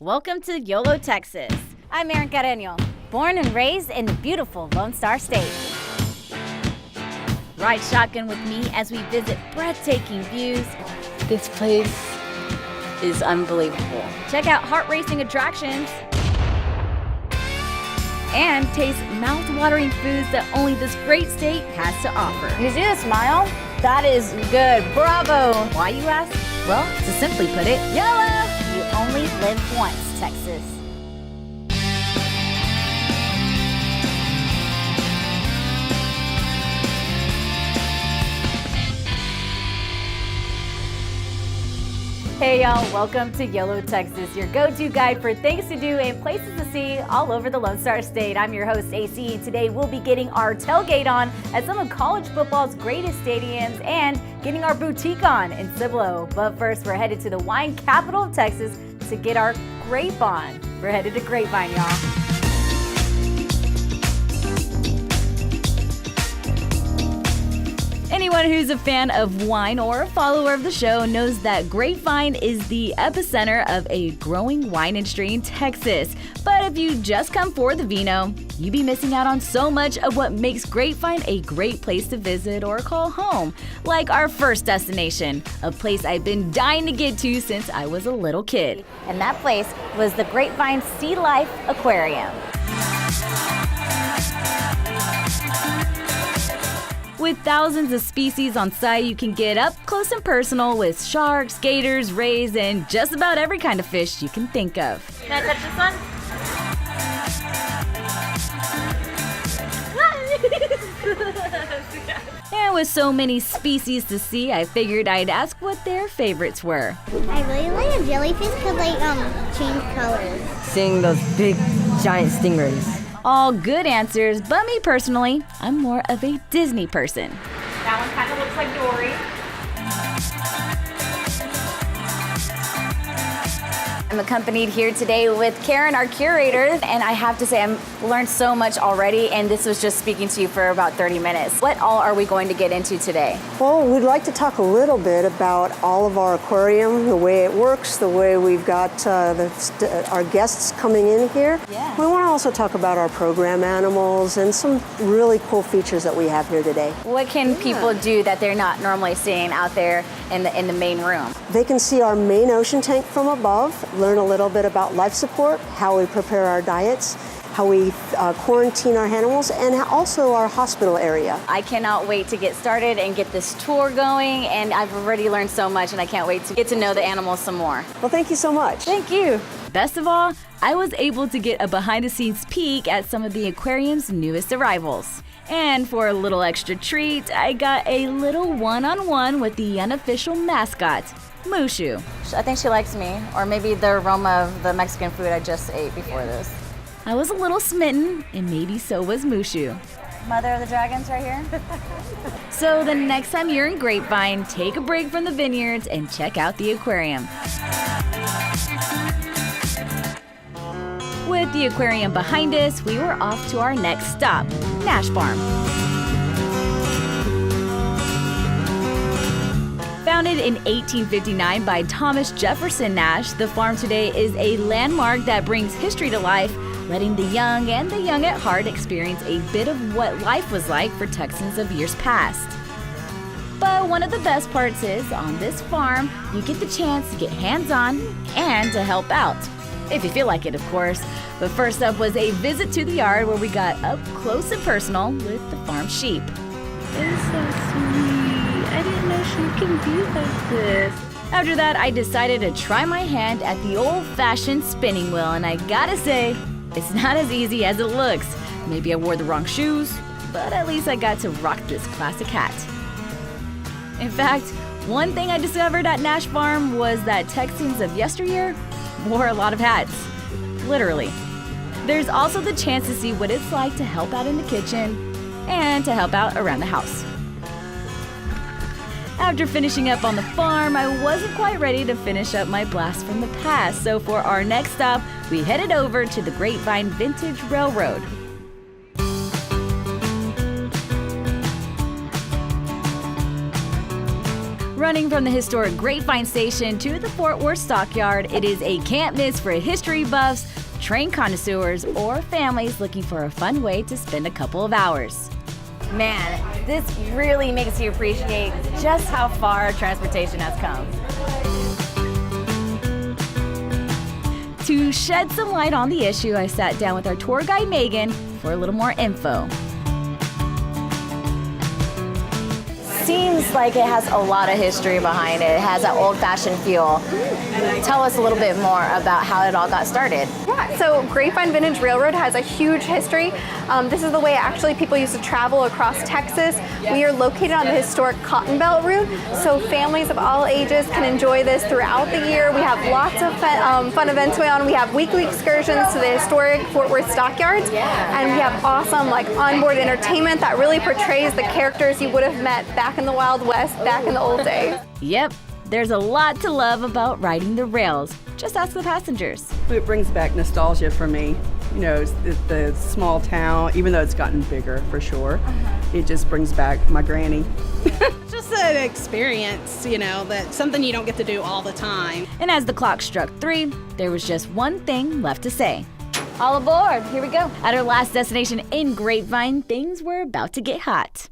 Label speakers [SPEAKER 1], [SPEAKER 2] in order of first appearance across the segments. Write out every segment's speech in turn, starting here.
[SPEAKER 1] Welcome to YOLO, Texas. I'm Aerin Carreno, born and raised in the beautiful Lone Star State. Ride shotgun with me as we visit breathtaking views.
[SPEAKER 2] This place is unbelievable.
[SPEAKER 1] Check out heart-racing attractions. And taste mouth-watering foods that only this great state has to offer.
[SPEAKER 2] You see the smile? That is good. Bravo.
[SPEAKER 1] Why, you ask? Well, to simply put it, YOLO! You only live once, Texas. Hey y'all, welcome to YOLO Texas, your go-to guide for things to do and places to see all over the Lone Star State. I'm your host, AC, and today we'll be getting our tailgate on at some of college football's greatest stadiums and getting our boutique on in Cibolo. But first, we're headed to the wine capital of Texas to get our Grapevine. We're headed to Grapevine, y'all. Anyone who's a fan of wine or a follower of the show knows that Grapevine is the epicenter of a growing wine industry in Texas. But if you just come for the vino, you'd be missing out on so much of what makes Grapevine a great place to visit or call home. Like our first destination, a place I've been dying to get to since I was a little kid. And that place was the Grapevine Sea Life Aquarium. With thousands of species on site, you can get up close and personal with sharks, gators, rays, and just about every kind of fish you can think of. Can I touch this one? And with so many species to see, I figured I'd ask what their favorites were.
[SPEAKER 3] I really like a jellyfish because they change colors.
[SPEAKER 2] Seeing those big, giant stingrays.
[SPEAKER 1] All good answers, but me personally, I'm more of a Disney person. That one kind of looks like Dory. I'm accompanied here today with Karen, our curator, and I have to say I've learned so much already, and this was just speaking to you for about 30 minutes. What all are we going to get into today?
[SPEAKER 4] Well, we'd like to talk a little bit about all of our aquarium, the way it works, the way we've got our guests coming in here.
[SPEAKER 1] Yeah.
[SPEAKER 4] We want to also talk about our program animals and some really cool features that we have here today.
[SPEAKER 1] What can people do that they're not normally seeing out there in the main room?
[SPEAKER 4] They can see our main ocean tank from above, learn a little bit about life support, how we prepare our diets, how we quarantine our animals, and also our hospital area.
[SPEAKER 1] I cannot wait to get started and get this tour going, and I've already learned so much, and I can't wait to get to know the animals some more.
[SPEAKER 4] Well, thank you so much.
[SPEAKER 1] Thank you. Best of all, I was able to get a behind-the-scenes peek at some of the aquarium's newest arrivals. And for a little extra treat, I got a little one-on-one with the unofficial mascot, Mushu. I think she likes me, or maybe the aroma of the Mexican food I just ate before this. I was a little smitten, and maybe so was Mushu. Mother of the dragons right here. So the next time you're in Grapevine, take a break from the vineyards and check out the aquarium. With the aquarium behind us, we were off to our next stop, Nash Farm. Founded in 1859 by Thomas Jefferson Nash, the farm today is a landmark that brings history to life, letting the young and the young at heart experience a bit of what life was like for Texans of years past. But one of the best parts is, on this farm, you get the chance to get hands-on and to help out. If you feel like it, of course. But first up was a visit to the yard where we got up close and personal with the farm sheep.
[SPEAKER 5] It's so sweet. I didn't know she can be like this.
[SPEAKER 1] After that, I decided to try my hand at the old-fashioned spinning wheel, and I gotta say, it's not as easy as it looks. Maybe I wore the wrong shoes, but at least I got to rock this classic hat. In fact, one thing I discovered at Nash Farm was that Texans of yesteryear wore a lot of hats. Literally. There's also the chance to see what it's like to help out in the kitchen and to help out around the house. After finishing up on the farm, I wasn't quite ready to finish up my blast from the past, so for our next stop, we headed over to the Grapevine Vintage Railroad. Running from the historic Grapevine Station to the Fort Worth Stockyard, it is a can't miss for history buffs, train connoisseurs, or families looking for a fun way to spend a couple of hours.
[SPEAKER 2] Man, this really makes you appreciate just how far transportation has come.
[SPEAKER 1] To shed some light on the issue, I sat down with our tour guide Megan for a little more info.
[SPEAKER 2] Seems like it has a lot of history behind it. It has that old-fashioned feel. Tell us a little bit more about how it all got started.
[SPEAKER 6] Yeah, so Grapevine Vintage Railroad has a huge history. This is the way actually people used to travel across Texas. We are located on the historic Cotton Belt route, so families of all ages can enjoy this throughout the year. We have lots of fun events going on. We have weekly excursions to the historic Fort Worth Stockyards, and we have awesome onboard entertainment that really portrays the characters you would have met back in the Wild West, back in the old days.
[SPEAKER 1] Yep, there's a lot to love about riding the rails. Just ask the passengers.
[SPEAKER 7] It brings back nostalgia for me. You know, the small town, even though it's gotten bigger for sure, it just brings back my granny.
[SPEAKER 8] Just an experience, you know, that's something you don't get to do all the time.
[SPEAKER 1] And as the clock struck 3, there was just one thing left to say. All aboard, here we go. At our last destination in Grapevine, things were about to get hot.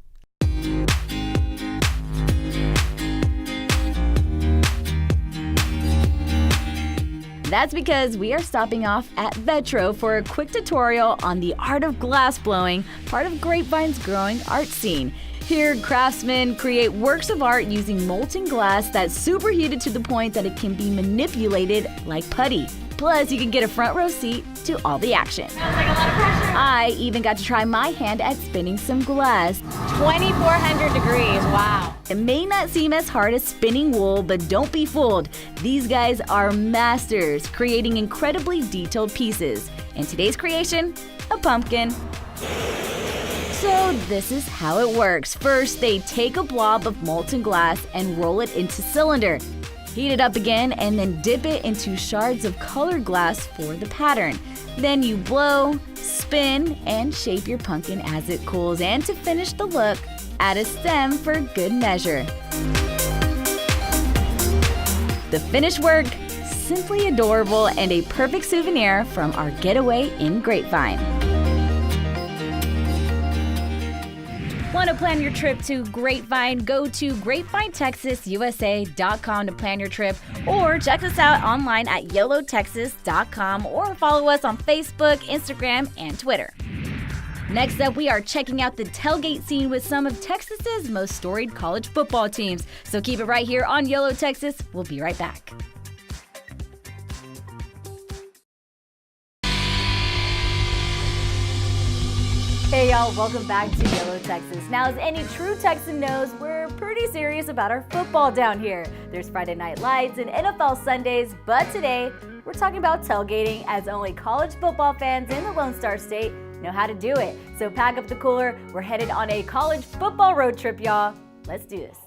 [SPEAKER 1] That's because we are stopping off at Vetro for a quick tutorial on the art of glass blowing, part of Grapevine's growing art scene. Here, craftsmen create works of art using molten glass that's superheated to the point that it can be manipulated like putty. Plus, you can get a front row seat to all the action.
[SPEAKER 2] Sounds like a lot of pressure.
[SPEAKER 1] I even got to try my hand at spinning some glass.
[SPEAKER 2] 2,400 degrees, wow.
[SPEAKER 1] It may not seem as hard as spinning wool, but don't be fooled. These guys are masters, creating incredibly detailed pieces. And today's creation, a pumpkin. So this is how it works. First, they take a blob of molten glass and roll it into cylinder. Heat it up again and then dip it into shards of colored glass for the pattern. Then you blow, spin, and shape your pumpkin as it cools. And to finish the look, add a stem for good measure. The finished work, simply adorable and a perfect souvenir from our getaway in Grapevine. Want to plan your trip to Grapevine? Go to grapevinetexasusa.com to plan your trip, or check us out online at yolotexas.com, or follow us on Facebook, Instagram, and Twitter. Next up, we are checking out the tailgate scene with some of Texas's most storied college football teams. So keep it right here on YOLO Texas. We'll be right back. Hey y'all, welcome back to YOLO Texas. Now, as any true Texan knows, we're pretty serious about our football down here. There's Friday Night Lights and NFL Sundays, but today we're talking about tailgating, as only college football fans in the Lone Star State know how to do it. So pack up the cooler, we're headed on a college football road trip, y'all. Let's do this.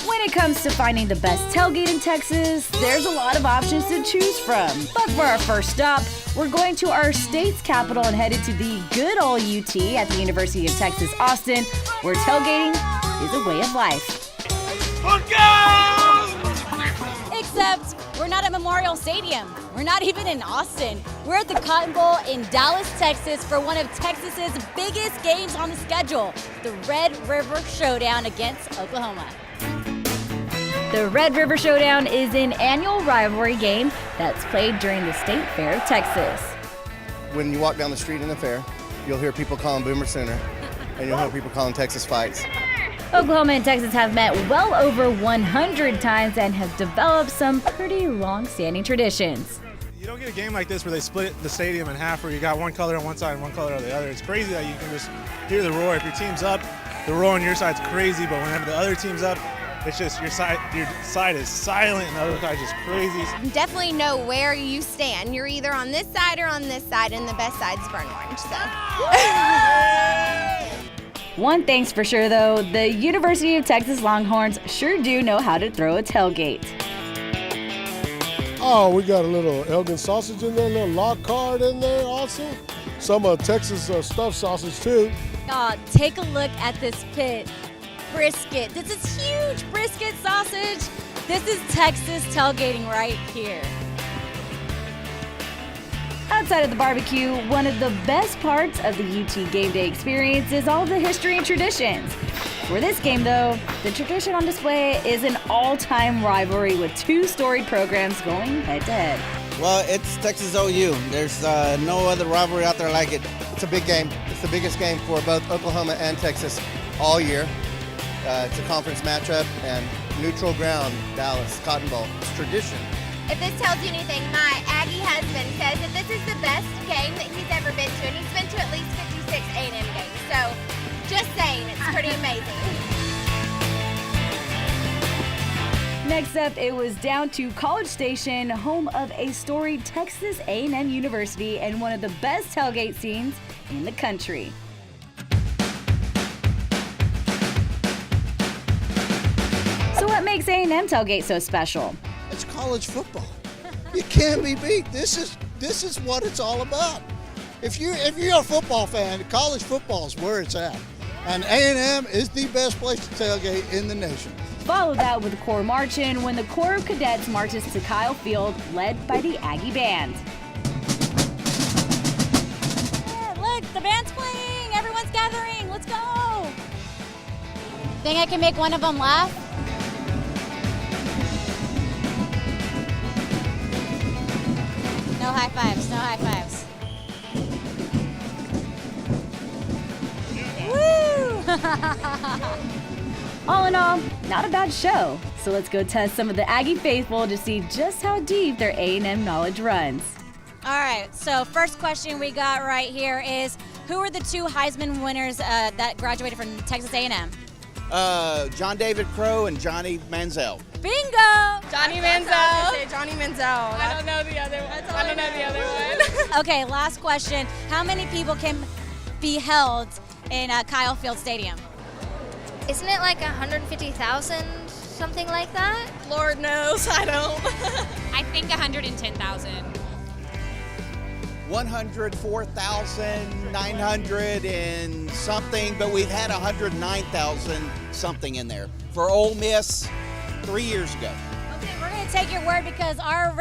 [SPEAKER 1] When it comes to finding the best tailgate in Texas, there's a lot of options to choose from. But for our first stop, we're going to our state's capital and headed to the good old UT at the University of Texas, Austin, where tailgating is a way of life.
[SPEAKER 9] Except we're not at Memorial Stadium. We're not even in Austin. We're at the Cotton Bowl in Dallas, Texas for one of Texas's biggest games on the schedule, the Red River Showdown against Oklahoma.
[SPEAKER 1] The Red River Showdown is an annual rivalry game that's played during the State Fair of Texas.
[SPEAKER 10] When you walk down the street in the fair, you'll hear people calling Boomer Sooner, and you'll hear people calling Texas Fights.
[SPEAKER 1] Oklahoma and Texas have met well over 100 times and have developed some pretty long-standing traditions.
[SPEAKER 11] You don't get a game like this where they split the stadium in half, where you got one color on one side and one color on the other. It's crazy that you can just hear the roar. If your team's up, the roar on your side's crazy, but whenever the other team's up, it's just your side is silent and the other side's just crazy.
[SPEAKER 12] You definitely know where you stand. You're either on this side or on this side, and the best side's burnt orange. So.
[SPEAKER 1] One thing's for sure though, the University of Texas Longhorns sure do know how to throw a tailgate.
[SPEAKER 13] Oh, we got a little Elgin sausage in there, a little Lockhart in there also. Some Texas stuffed sausage too.
[SPEAKER 9] Y'all, take a look at this pit. Brisket. This is huge brisket sausage. This is Texas tailgating right here.
[SPEAKER 1] Outside of the barbecue, one of the best parts of the UT game day experience is all the history and traditions. For this game, though, the tradition on display is an all-time rivalry with two storied programs going head-to-head.
[SPEAKER 13] Well, it's Texas OU. There's no other rivalry out there like it.
[SPEAKER 10] It's a big game. It's the biggest game for both Oklahoma and Texas all year. It's a conference matchup and neutral ground, Dallas, Cotton Bowl. It's tradition.
[SPEAKER 12] If this tells you anything, my Aggie husband says that this is the best game that he's ever been to, and he's been to at least 56 A&M games. So, just saying, it's pretty amazing.
[SPEAKER 1] Next up, it was down to College Station, home of a storied Texas A&M University and one of the best tailgate scenes in the country. So what makes A&M tailgate so special?
[SPEAKER 14] It's college football. You can't be beat. This is what it's all about. If you're a football fan, college football is where it's at. And A&M is the best place to tailgate in the nation.
[SPEAKER 1] Follow that with the Corps March-In when the Corps of Cadets marches to Kyle Field, led by the Aggie Band.
[SPEAKER 9] Yeah, look, the band's playing. Everyone's gathering. Let's go. Think I can make one of them laugh? No high fives, no high fives. Woo!
[SPEAKER 1] All in all, not a bad show. So let's go test some of the Aggie faithful to see just how deep their A&M knowledge runs.
[SPEAKER 9] All right, so first question we got right here is, who are the two Heisman winners that graduated from Texas A&M?
[SPEAKER 13] John David Crow and Johnny Manziel.
[SPEAKER 9] Bingo!
[SPEAKER 15] Johnny Manziel. Johnny Manziel. I don't know the other one. I don't know the other one.
[SPEAKER 9] Okay, last question. How many people can be held in Kyle Field Stadium?
[SPEAKER 16] Isn't it like 150,000, something like that?
[SPEAKER 15] Lord knows, I don't.
[SPEAKER 17] I think 110,000.
[SPEAKER 13] 104,900 and something, but we've had 109,000 something in there for Ole Miss 3 years ago.
[SPEAKER 9] Okay, we're going to take your word because our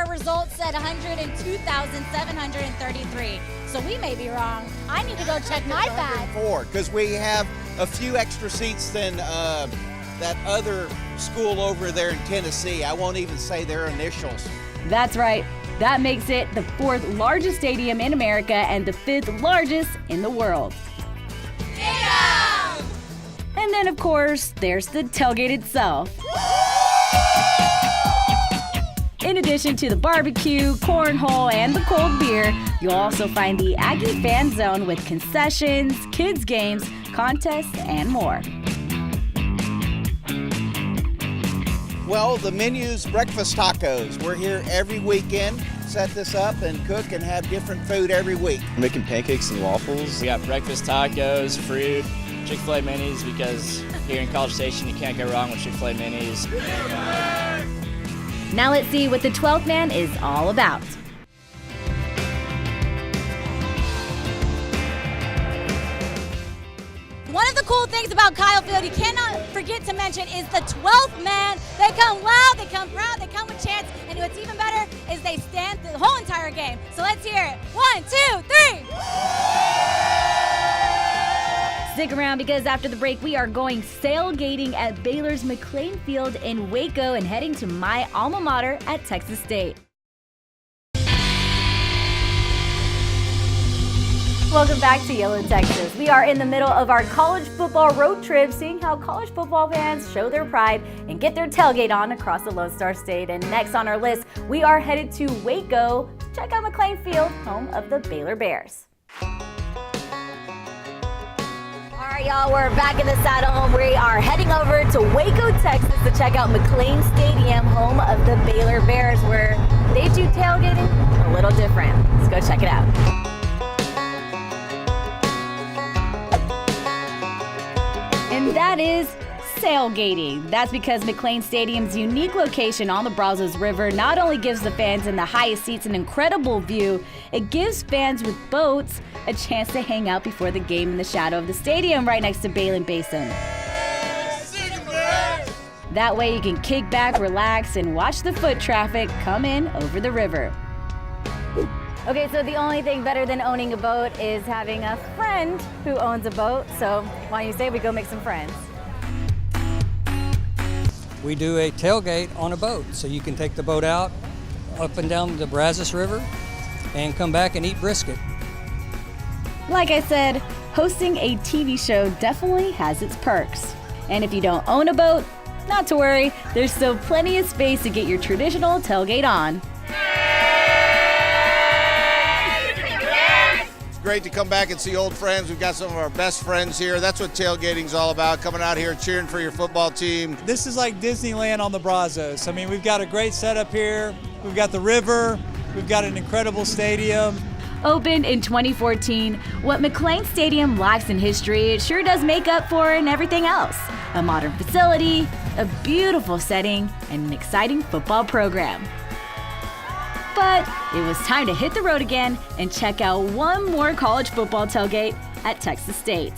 [SPEAKER 9] results said 102,733. So we may be wrong. I need to go check my badge.
[SPEAKER 13] Because we have a few extra seats than that other school over there in Tennessee. I won't even say their initials.
[SPEAKER 1] That's right. That makes it the 4th largest stadium in America and the 5th largest in the world.
[SPEAKER 9] Yeah!
[SPEAKER 1] And then, of course, there's the tailgate itself. In addition to the barbecue, cornhole, and the cold beer, you'll also find the Aggie Fan Zone with concessions, kids' games, contests, and more.
[SPEAKER 13] Well, the menu's breakfast tacos. We're here every weekend, set this up and cook and have different food every week.
[SPEAKER 18] We're making pancakes and waffles.
[SPEAKER 19] We got breakfast tacos, fruit, Chick-fil-A minis, because here in College Station you can't go wrong with Chick-fil-A minis.
[SPEAKER 1] Now let's see what the 12th man is all about.
[SPEAKER 9] One of the cool things about Kyle Field you cannot forget to mention is the 12th man. They come loud, they come proud, they come with chants, and what's even better is they stand through the whole entire game. So let's hear it. 1, 2, 3.
[SPEAKER 1] Stick around because after the break, we are going sailgating at Baylor's McLean Field in Waco and heading to my alma mater at Texas State. Welcome back to YOLO Texas. We are in the middle of our college football road trip, seeing how college football fans show their pride and get their tailgate on across the Lone Star State. And next on our list, we are headed to Waco to check out McLean Field, home of the Baylor Bears.
[SPEAKER 2] All right, y'all, we're back in the saddle. We are heading over to Waco, Texas to check out McLean Stadium, home of the Baylor Bears, where they do tailgating a little different. Let's go check it out. And that is
[SPEAKER 1] Sailgating. That's because McLean Stadium's unique location on the Brazos River not only gives the fans in the highest seats an incredible view, it gives fans with boats a chance to hang out before the game in the shadow of the stadium right next to Balin Basin. That way you can kick back, relax, and watch the foot traffic come in over the river.
[SPEAKER 2] Okay, so the only thing better than owning a boat is having a friend who owns a boat. So why don't you say we go make some friends?
[SPEAKER 20] We do a tailgate on a boat, so you can take the boat out up and down the Brazos River and come back and eat brisket.
[SPEAKER 1] Like I said, hosting a TV show definitely has its perks. And if you don't own a boat, not to worry, there's still plenty of space to get your traditional tailgate on.
[SPEAKER 13] Great to come back and see old friends. We've got some of our best friends here. That's what tailgating's all about, coming out here cheering for your football team.
[SPEAKER 21] This is like Disneyland on the Brazos. I mean, we've got a great setup here. We've got the river. We've got an incredible stadium.
[SPEAKER 1] Opened in 2014, what McLean Stadium lacks in history, it sure does make up for in everything else. A modern facility, a beautiful setting, and an exciting football program. But it was time to hit the road again and check out one more college football tailgate at Texas State.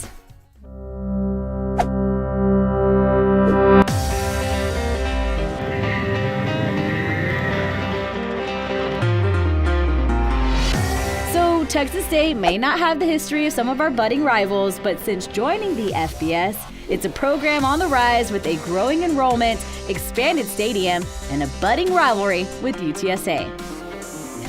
[SPEAKER 1] So Texas State may not have the history of some of our budding rivals, but since joining the FBS, it's a program on the rise with a growing enrollment, expanded stadium, and a budding rivalry with UTSA.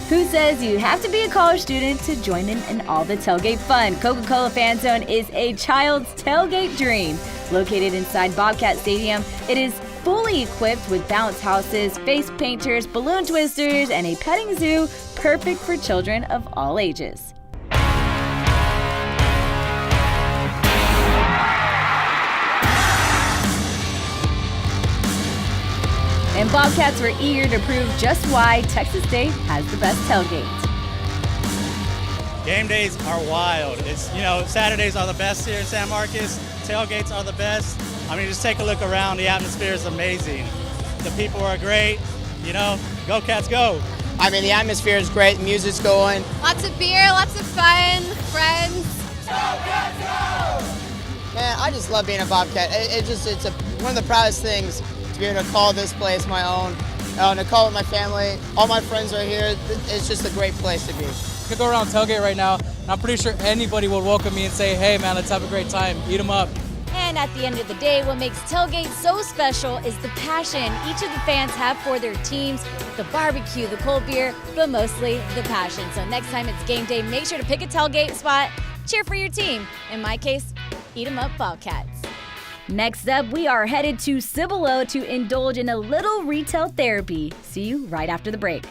[SPEAKER 1] Who says you have to be a college student to join in all the tailgate fun? Coca-Cola Fan Zone is a child's tailgate dream. Located inside Bobcat Stadium, it is fully equipped with bounce houses, face painters, balloon twisters, and a petting zoo perfect for children of all ages. And Bobcats were eager to prove just why Texas State has the best tailgate.
[SPEAKER 21] Game days are wild. Saturdays are the best here in San Marcos. Tailgates are the best. I mean, just take a look around. The atmosphere is amazing. The people are great. Go Cats, go.
[SPEAKER 22] I mean, the atmosphere is great. The music's going.
[SPEAKER 12] Lots of beer, lots of fun, friends.
[SPEAKER 22] Man, I just love being a Bobcat. It's one of the proudest things to be able to call this place my own. To call it my family. All my friends are here. It's just a great place to be.
[SPEAKER 23] I could go around tailgate right now, and I'm pretty sure anybody would welcome me and say, hey man, let's have a great time, eat them up.
[SPEAKER 9] And at the end of the day, what makes tailgate so special is the passion each of the fans have for their teams, the barbecue, the cold beer, but mostly the passion. So next time it's game day, make sure to pick a tailgate spot, cheer for your team. In my case, eat 'em up Bobcats.
[SPEAKER 1] Next up, we are headed to Cibolo to indulge in a little retail therapy. See you right after the break.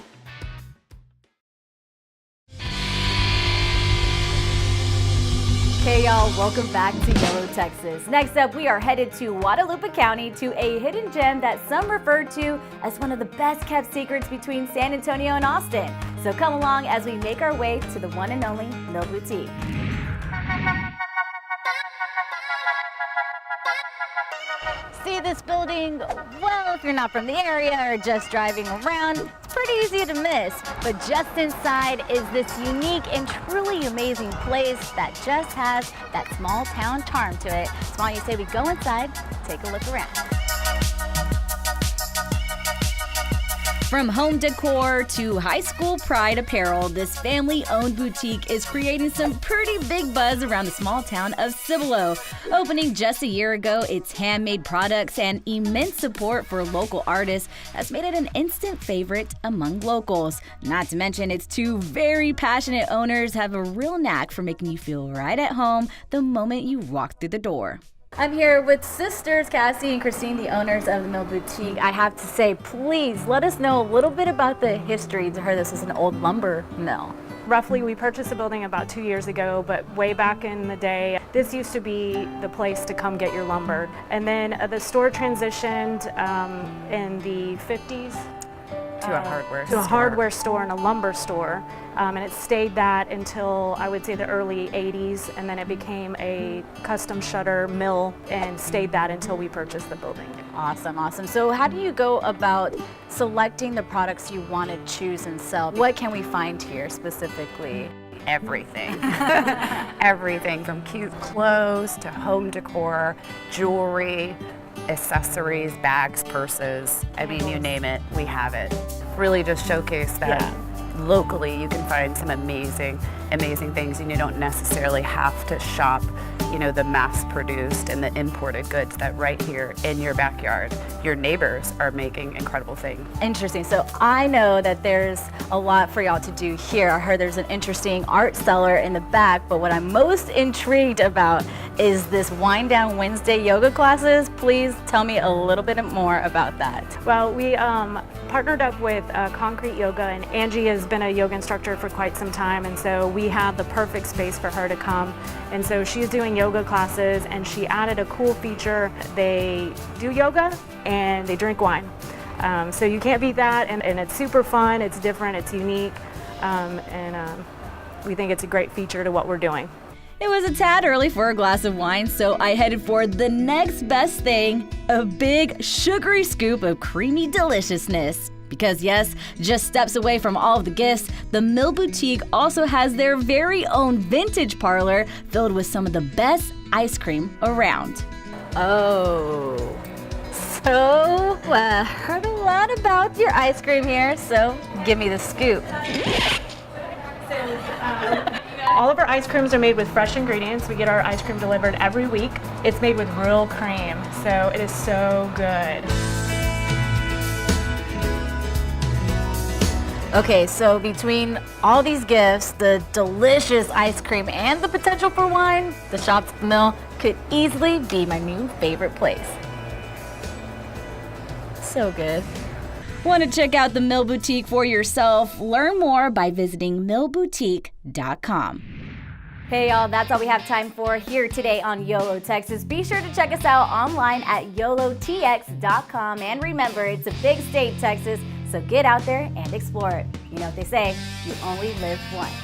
[SPEAKER 2] Hey y'all, welcome back to YOLO Texas. Next up, we are headed to Guadalupe County to a hidden gem that some refer to as one of the best kept secrets between San Antonio and Austin. So come along as we make our way to the one and only Mill Boutique. See this building? Well, if you're not from the area or just driving around, it's pretty easy to miss. But just inside is this unique and truly amazing place that just has that small town charm to it. So why don't you say we go inside, take a look around.
[SPEAKER 1] From home decor to high school pride apparel, this family-owned boutique is creating some pretty big buzz around the small town of Cibolo. Opening just a year ago, its handmade products and immense support for local artists has made it an instant favorite among locals. Not to mention, its two very passionate owners have a real knack for making you feel right at home the moment you walk through the door.
[SPEAKER 2] I'm here with sisters Cassie and Christine, the owners of the Mill Boutique. I have to say, please let us know a little bit about the history. To her, this is an old lumber mill.
[SPEAKER 24] Roughly, we purchased the building about 2 years ago, but way back in the day, this used to be the place to come get your lumber. And then the store transitioned in the 50s to
[SPEAKER 3] To a hardware
[SPEAKER 24] to a
[SPEAKER 3] store.
[SPEAKER 24] hardware store and a lumber store. And it stayed that until, I would say, the early 80s, and then it became a custom shutter mill and stayed that until we purchased the building.
[SPEAKER 2] Awesome, awesome. So how do you go about selecting the products you want to choose and sell? What can we find here specifically?
[SPEAKER 3] Everything. Everything from cute clothes to home decor, jewelry, accessories, bags, purses. I mean, you name it, we have it. Really just showcase that locally you can find some amazing things, and you don't necessarily have to shop, you know, the mass-produced and the imported goods that right here in your backyard, your neighbors are making incredible things.
[SPEAKER 2] Interesting. So I know that there's a lot for y'all to do here. I heard there's an interesting art cellar in the back, but what I'm most intrigued about is this Wind Down Wednesday yoga classes. Please tell me a little bit more about that.
[SPEAKER 24] Well, we partnered up with Concrete Yoga, and Angie has been a yoga instructor for quite some time, and so we have the perfect space for her to come. And so she's doing yoga classes, and she added a cool feature. They do yoga and they drink wine. So you can't beat that, and it's super fun, it's different, it's unique, and we think it's a great feature to what we're doing.
[SPEAKER 1] It was a tad early for a glass of wine, so I headed for the next best thing, a big sugary scoop of creamy deliciousness. Because yes, just steps away from all of the gifts, the Mill Boutique also has their very own vintage parlor filled with some of the best ice cream around.
[SPEAKER 2] Oh, so heard a lot about your ice cream here, so give me the scoop.
[SPEAKER 24] All of our ice creams are made with fresh ingredients. We get our ice cream delivered every week. It's made with real cream, so it is so good.
[SPEAKER 2] Okay, so between all these gifts, the delicious ice cream, and the potential for wine, the Shops at the Mill could easily be my new favorite place. So good.
[SPEAKER 1] Want to check out the Mill Boutique for yourself? Learn more by visiting millboutique.com.
[SPEAKER 2] Hey y'all, that's all we have time for here today on YOLO Texas. Be sure to check us out online at yoloTX.com. And remember, it's a big state, Texas, so get out there and explore it. You know what they say, you only live once.